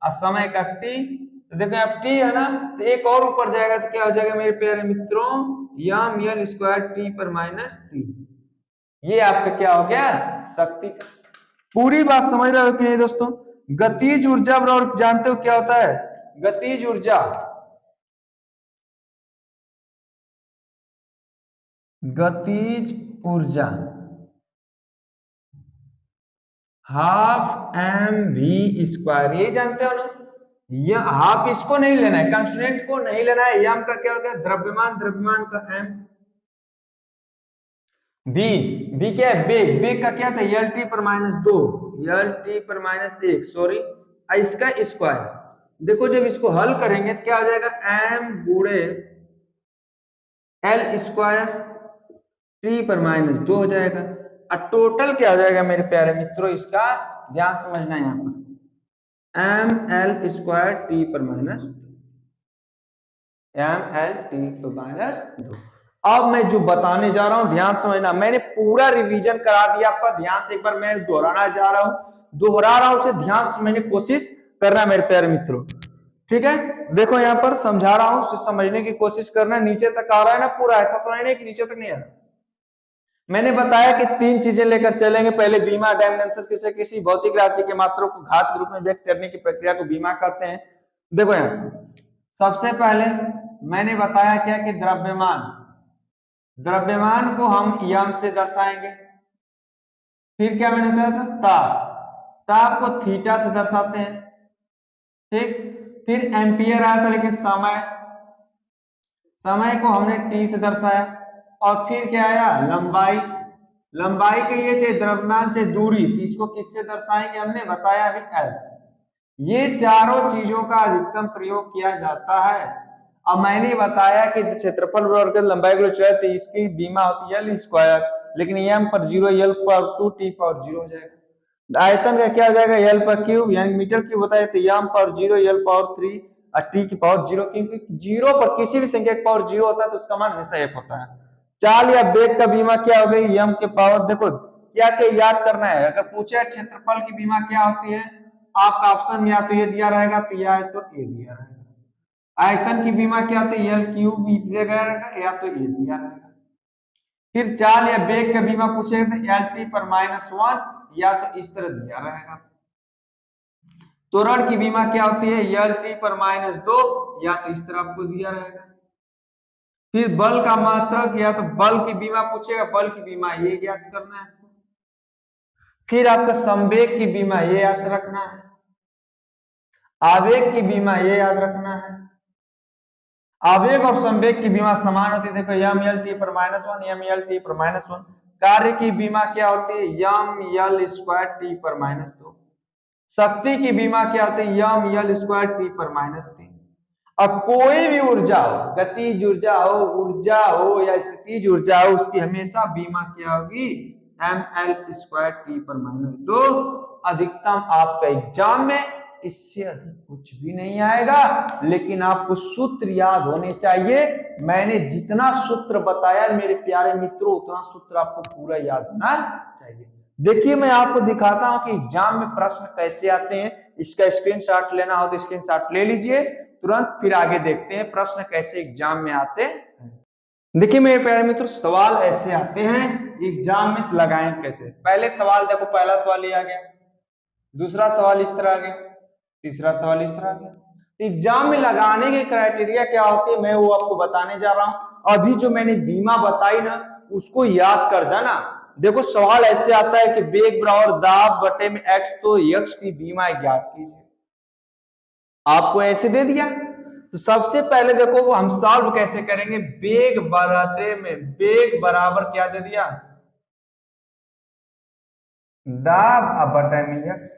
और समय का टी। तो देखो अब टी है ना, तो एक और ऊपर जाएगा तो क्या हो जाएगा मेरे प्यारे मित्रों, यम यल स्क्वायर टी पर माइनस 3। ये आपका क्या हो गया, शक्ति। पूरी बात समझ रहे हो कि नहीं दोस्तों। गतिज ऊर्जा बराबर जानते हो क्या होता है, गतिज ऊर्जा, गतिज ऊर्जा हाफ एम वी स्क्वायर, ये जानते हो ना। ये हाफ इसको नहीं लेना है, कांस्टेंट को नहीं लेना है, एम का क्या हो गया, द्रव्यमान, द्रव्यमान का एम। बी, बी क्या है, बेग, बेग का क्या था, यल टी पर माइनस 2, यल टी पर माइनस 1, सॉरी, इसका स्क्वायर। देखो जब इसको हल करेंगे तो क्या हो जाएगा, एम गुणे एल स्क्वायर टी पर माइनस 2 हो जाएगा। और टोटल क्या हो जाएगा मेरे प्यारे मित्रों, इसका ध्यान समझना है यहाँ पर, एम एल स्क्वायर टी पर माइनस, एम एल टी पर माइनस 2। अब मैं जो बताने जा रहा हूं ध्यान समझना, मैंने पूरा रिवीजन करा दिया आपका, ध्यान से एक बार मैं दोहराना जा रहा हूं, दोहरा रहा हूं, उसे ध्यान से मैंने कोशिश करना मेरे प्यारे मित्रों, ठीक है। देखो यहाँ पर समझा रहा हूं, उसे समझने की कोशिश करना, नीचे तक आ रहा है ना पूरा, ऐसा तो नहीं कि नीचे तक नहीं आ रहा। मैंने बताया कि 3 चीजें लेकर चलेंगे, पहले बीमा डायमेंशन, किसी भौतिक राशि के मात्रा को घात के रूप में व्यक्त करने की प्रक्रिया को बीमा कहते हैं। देखो यहाँ सबसे पहले मैंने बताया क्या कि द्रव्यमान, द्रव्यमान को हम यम से दर्शाएंगे। फिर क्या मैंने बताया था, ताप, ताप को थीटा से दर्शाते हैं, ठीक। फिर एम्पियर आया था, लेकिन समय, समय को हमने टी से दर्शाया। और फिर क्या आया, लंबाई, लंबाई के लिए चाहे द्रव्यमान चाहे दूरी, तो इसको किससे दर्शाएंगे, हमने बताया अभी एल से। ये चारों चीजों का अधिकतम प्रयोग किया जाता है। अब मैंने बताया कि क्षेत्रफल वर्ग लंबाई तो इसकी बीमा होती है एल स्क्वायर, लेकिन एम पर 0, एल पर 2, टी पर 0 हो जाएगा। आयतन का क्या हो जाएगा, एल पर क्यूब, यानी मीटर क्यूब होता है, तो एम पर 0, एल पावर 3 और टी की पावर 0, क्योंकि 0 पर किसी भी संख्या की पावर 0 होता है तो उसका मान हमेशा 1 होता है। चाल या वेग का बीमा क्या हो गई, एम के पावर, देखो क्या क्या याद करना है, अगर पूछे क्षेत्रफल की बीमा क्या होती है, आपका ऑप्शन में या तो ये दिया रहेगा तो या तो ये दिया रहेगा। आयतन की बीमा क्या होती है, एल क्यूब दिया गया रहेगा, या तो ये दिया रहेगा। फिर चाल या वेग का बीमा पूछेगा तो एल टी पर माइनस 1, या तो इस तरह दिया रहेगा। त्वरण की बीमा क्या होती है, एल टी पर माइनस 2, या तो इस तरह आपको दिया रहेगा। फिर बल का मात्रक, या तो बल की बीमा पूछेगा, बल की बीमा ये याद करना है। फिर आपका संवेग की बीमा ये याद रखना है, आवेग की बीमा ये याद रखना है। आवेग और संवेग की बीमा समान होती है, देखो यम यल टी पर माइनस 1, यम यल टी पर माइनस 1। कार्य की बीमा क्या होती है, यम यल स्क्वायर टी पर माइनस 2। शक्ति की बीमा क्या होती है, यम यल स्क्वायर टी पर माइनस 3। अब कोई भी ऊर्जा हो, गतिज ऊर्जा हो या स्थितिज ऊर्जा हो, उसकी हमेशा बीमा क्या होगी, एम एल स्क्वायर टी पर माइनस 2। अधिकतम आपका एग्जाम में इससे अधिक कुछ भी नहीं आएगा, लेकिन आपको सूत्र याद होने चाहिए। मैंने जितना सूत्र बताया मेरे प्यारे मित्रों, उतना सूत्र आपको पूरा याद होना चाहिए। देखिए मैं आपको दिखाता हूं कि एग्जाम में प्रश्न कैसे आते हैं। इसका स्क्रीनशॉट लेना हो तो स्क्रीनशॉट ले लीजिए तुरंत, फिर आगे देखते हैं प्रश्न कैसे एग्जाम में आते हैं। देखिए मेरे प्यारे मित्रों, सवाल ऐसे आते हैं एग्जाम में, लगाएं कैसे। पहले सवाल देखो, पहला सवाल ये आ गया, दूसरा सवाल इस तरह आ गया, तीसरा सवाल इस तरह आ गया। एग्जाम में लगाने के क्राइटेरिया क्या होते हैं, मैं वो आपको बताने जा रहा हूं। अभी जो मैंने बीमा बताई ना, उसको याद कर जाना। देखो सवाल ऐसे आता है कि वेग बराबर दाब बटे में एक्स, तो यक्स की बीमा ज्ञात कीजिए। आपको ऐसे दे दिया, तो सबसे पहले देखो वो हम सॉल्व कैसे करेंगे, वेग बटे में, वेग बराबर क्या दे दिया, दाब बटे में यक्स।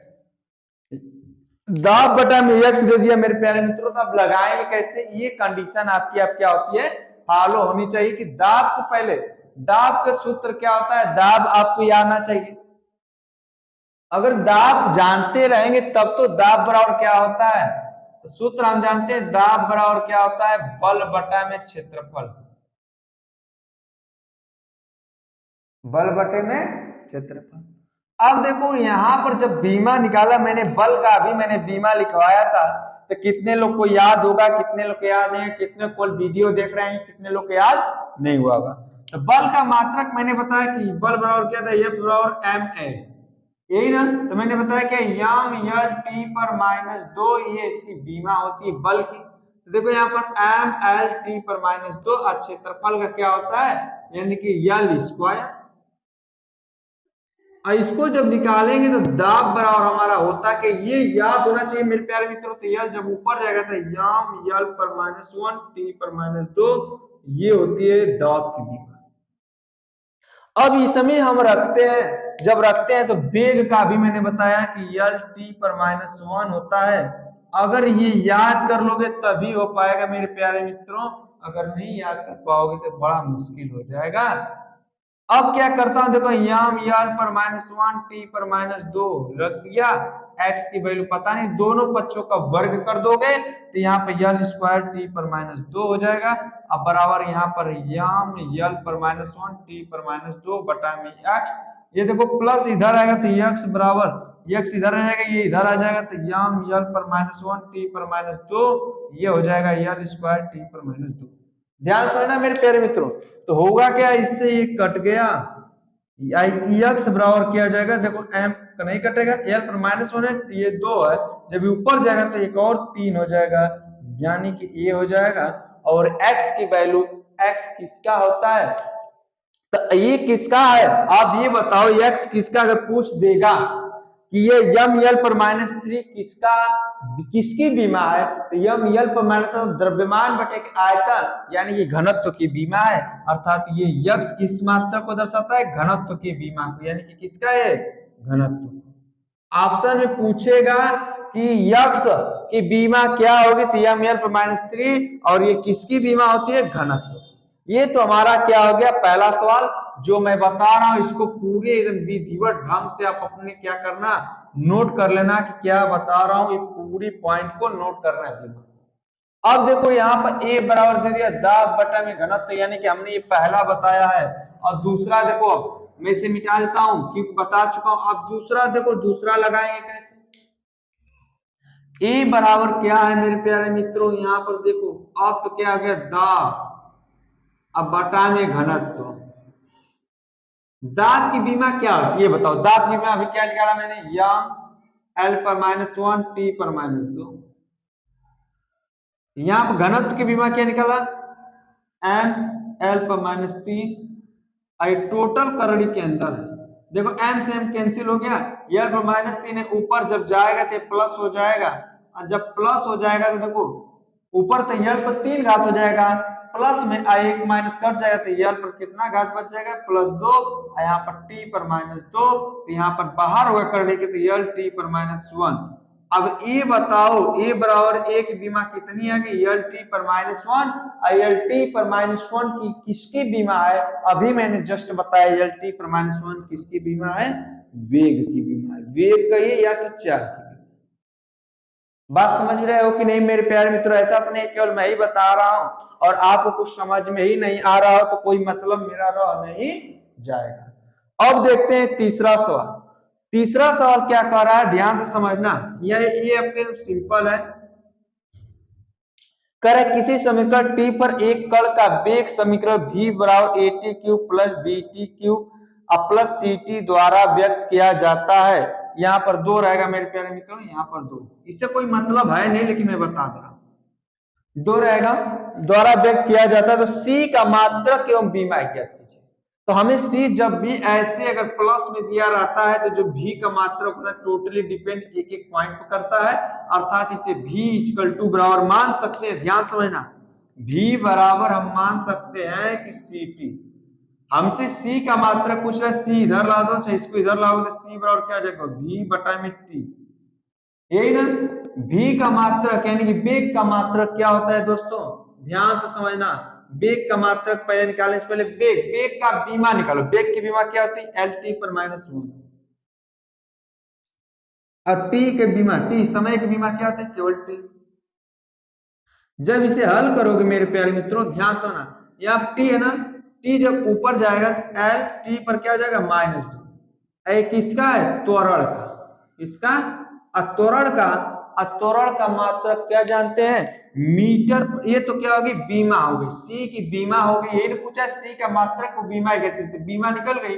दाब बटा में x दे दिया मेरे प्यारे मित्रों, तो अब लगाएंगे कैसे? ये कंडीशन आपकी अब क्या होती है, फॉलो होनी चाहिए कि दाब को पहले, दाब का सूत्र क्या होता है, दाब आपको याद आना चाहिए। अगर दाब जानते रहेंगे तब तो दाब बराबर क्या होता है, तो सूत्र हम जानते हैं, दाब बराबर क्या होता है, बल बटा में क्षेत्रफल, बल बटे में क्षेत्रफल। अब देखो यहां पर जब बीमा निकाला मैंने, बल का भी मैंने बीमा लिखवाया था, तो कितने लोग को याद होगा, कितने लोग को याद नहीं है, कितने को वीडियो देख रहे हैं, कितने लोग को याद नहीं हुआ होगा। तो बल का मात्रक मैंने बताया कि बल बराबर क्या था, F बराबर एम ए, यही ना। तो मैंने बताया कि यम यल टी पर माइनस दो, ये इसकी बीमा होती है बल की। तो देखो यहाँ पर एम एल टी पर माइनस दो, क्षेत्रफल का क्या होता है, यानी कि यल स्क्वायर। और इसको जब निकालेंगे तो दाब बराबर हमारा होता है कि, ये याद होना चाहिए मेरे प्यारे मित्रों, तो यल जब ऊपर जाएगा तो यम यल पर माइनस वन टी पर माइनस दो, ये होती है दाब की बीमा। अब इसमें हम रखते हैं, जब रखते हैं तो वेग का भी मैंने बताया कि यल टी पर माइनस वन होता है। अगर ये याद कर लोगे तभी हो पाएगा मेरे प्यारे मित्रों, अगर नहीं याद कर पाओगे तो बड़ा मुश्किल हो जाएगा। अब क्या करता हूं, देखो यम यल पर माइनस वन टी पर माइनस दो रख दिया, एक्स की वैल्यू पता नहीं, दोनों पक्षों का वर्ग कर दोगे तो यहाँ पे यल स्क्वायर टी पर माइनस दो हो जाएगा। अब बराबर यहाँ पर यम यल पर माइनस वन टी पर माइनस दो बटा में एक्स, ये देखो प्लस इधर आएगा तो एक्स बराबर, एक्स इधर आ जाएगा, ये इधर आ जाएगा, तो यम यल पर माइनस वन टी पर माइनस दो, ये हो जाएगा यल स्क्वायर टी पर माइनस दो। ध्यान से ना मेरे प्यारे मित्रों, तो होगा क्या, इससे ये कट गया, एक्स बराबर किया जाएगा, देखो एम का नहीं कटेगा, एल पर माइनस वन है, ये दो है, जब ये ऊपर जाएगा तो एक और तीन हो जाएगा, यानी कि ये हो जाएगा। और एक्स की वैल्यू, एक्स किसका होता है, तो ये किसका है, आप ये बताओ, एक्स किसका अगर पूछ देगा कि ये यम यल पर माइनस थ्री किसका, किसकी बीमा है, तो यम यल पर माइनस द्रव्यमान बटे आयतन, यानी ये घनत्व की बीमा है, अर्थात ये यक्स किस मात्रा को दर्शाता है, घनत्व की बीमा को, यानी कि किसका है, घनत्व। ऑप्शन में पूछेगा कि यक्स की बीमा क्या होगी, तो यम यल पर माइनस थ्री, और ये किसकी बीमा होती है, घनत्व। ये तो हमारा क्या हो गया पहला सवाल, जो मैं बता रहा हूं इसको पूरे एकदम विधिवत ढंग से आप अपने क्या करना, नोट कर लेना कि क्या बता रहा हूं, ये पूरी पॉइंट को नोट करना है। अब देखो यहाँ पर ए बराबर दे दिया दाब बटा में घनत्व, यानी कि हमने ये पहला बताया है, और दूसरा देखो अब मैं इसे मिटा देता हूं क्योंकि बता चुका हूं। अब दूसरा देखो, दूसरा लगाएंगे कैसे, ए बराबर क्या है मेरे प्यारे मित्रों, यहाँ पर देखो अब तो क्या आ गया दाब, अब बटा में घनत्व, दाब की बीमा क्या होती है ये बताओ, दाब की बीमा अभी क्या निकाला मैंने, यम एल पर माइनस वन टी पर माइनस दो, यहां पर घनत्व की बीमा क्या निकाला, एम एल पर माइनस तीन, टोटल करड़ी के अंदर है, देखो एम से एम कैंसिल हो गया, एल पर माइनस तीन है, ऊपर जब जाएगा तो प्लस हो जाएगा, और जब प्लस हो जाएगा तो देखो ऊपर तो यल पर तीन घात हो जाएगा, प्लस में एक माइनस कट जाएगा तो यल पर कितना घात बच जाएगा, प्लस दो, यहाँ पर टी पर माइनस दो, तो यहाँ पर बाहर होगा करने के तो यल टी पर माइनस वन। अब ये बताओ ए बराबर ए की बीमा कितनी है, कि यल टी पर माइनस वन, यल टी पर माइनस वन की किसकी बीमा है, अभी मैंने जस्ट बताया यल टी पर माइनस वन किसकी बीमा है, वेग की बीमा है, वेग कहिए या तो चाह की। बात समझ रहे हो कि नहीं मेरे प्यारे मित्रों, ऐसा तो नहीं केवल मैं ही बता रहा हूं और आपको कुछ समझ में ही नहीं आ रहा हो तो कोई मतलब मेरा रह नहीं जाएगा। अब देखते हैं तीसरा सवाल, तीसरा सवाल क्या कह रहा है, ध्यान से समझना, ये आपके सिंपल है, करे किसी समीकरण टी पर एक कण का वेग समीकरण v बराबर A T cube plus B T cube plus C T द्वारा व्यक्त किया जाता है, यहाँ पर दो रहेगा मेरे प्यारे मित्रों, यहाँ पर दो, इससे कोई मतलब है नहीं लेकिन मैं बता दे रहा हूं, दो रहेगा, द्वारा व्यक्त किया जाता है, तो c का मात्रक एवं बीमा ज्ञात कीजिए। तो हमें c जब भी ऐसे अगर प्लस में दिया रहता है तो जो v का मात्रक होता है टोटली डिपेंड एक एक पॉइंट पर करता है, अर्थात इसे v इक्वल टू बराबर मान सकते हैं, ध्यान समझना, v बराबर हम मान सकते हैं कि ct, हमसे c का मात्रक पूछ रहा है, c इधर ला दो चाहे इसको इधर लाओ तो c बराबर क्या आ जाएगा v बटा में t, यही ना। भी का मात्रक यानी कि वेग का मात्रक क्या होता है दोस्तों, ध्यान से समझना। वेग का मात्रक पहले निकालने से पहले वेग का बीमा निकालो। वेग की बीमा क्या होती है, एल टी पर -1। और टी के बीमा, टी समय की बीमा क्या होता है, केवल टी। जब इसे हल करोगे मेरे प्यारे मित्रों, ध्यान से सुनना, यहाँ टी है ना, टी जब ऊपर जाएगा तो एल टी पर क्या हो जाएगा, -2। एक किसका है, त्वरण का, इसका त्वरण का, त्वरण का मात्रक क्या जानते हैं, मीटर। ये तो क्या होगी, बीमा हो गई, सी की बीमा हो गई। ये पूछा सी का मात्रक को बीमा एकत्रित, बीमा निकल गई।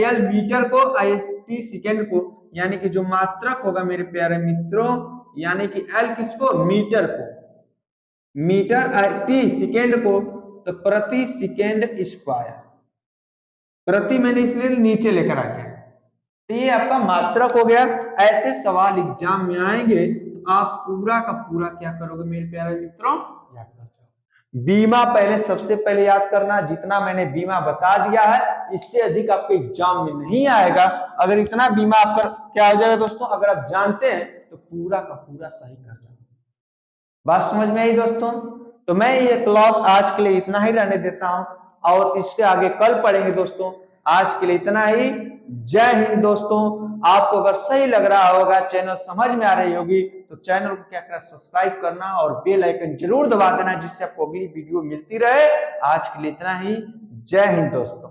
एल मीटर को, एस टी सेकेंड को, यानी कि जो मात्रक होगा मेरे प्यारे मित्रों, यानी कि एल किसको, मीटर को, मीटर टी सेकेंड को, तो प्रति सेकेंड स्क्वायर। प्रति मैंने इसलिए नीचे लेकर आ गया, तो ये आपका मात्रक हो गया। ऐसे सवाल एग्जाम में आएंगे तो आप पूरा का पूरा क्या करोगे मेरे प्यारे मित्रों, याद कर जाओ। बीमा पहले, सबसे पहले याद करना, जितना मैंने बीमा बता दिया है इससे अधिक आपके एग्जाम में नहीं आएगा। अगर इतना बीमा आपका क्या हो जाएगा दोस्तों, अगर आप जानते हैं तो पूरा का पूरा सही कर जाओ। बात समझ में आई दोस्तों। तो मैं ये क्लास आज के लिए इतना ही रहने देता हूं, और इसके आगे कल पढ़ेंगे दोस्तों। आज के लिए इतना ही। जय हिंद दोस्तों। आपको अगर सही लग रहा होगा, चैनल समझ में आ रही होगी, तो चैनल को क्या करना, सब्सक्राइब करना और बेल आइकन जरूर दबा देना, जिससे आपको अगली वीडियो मिलती रहे। आज के लिए इतना ही। जय हिंद दोस्तों।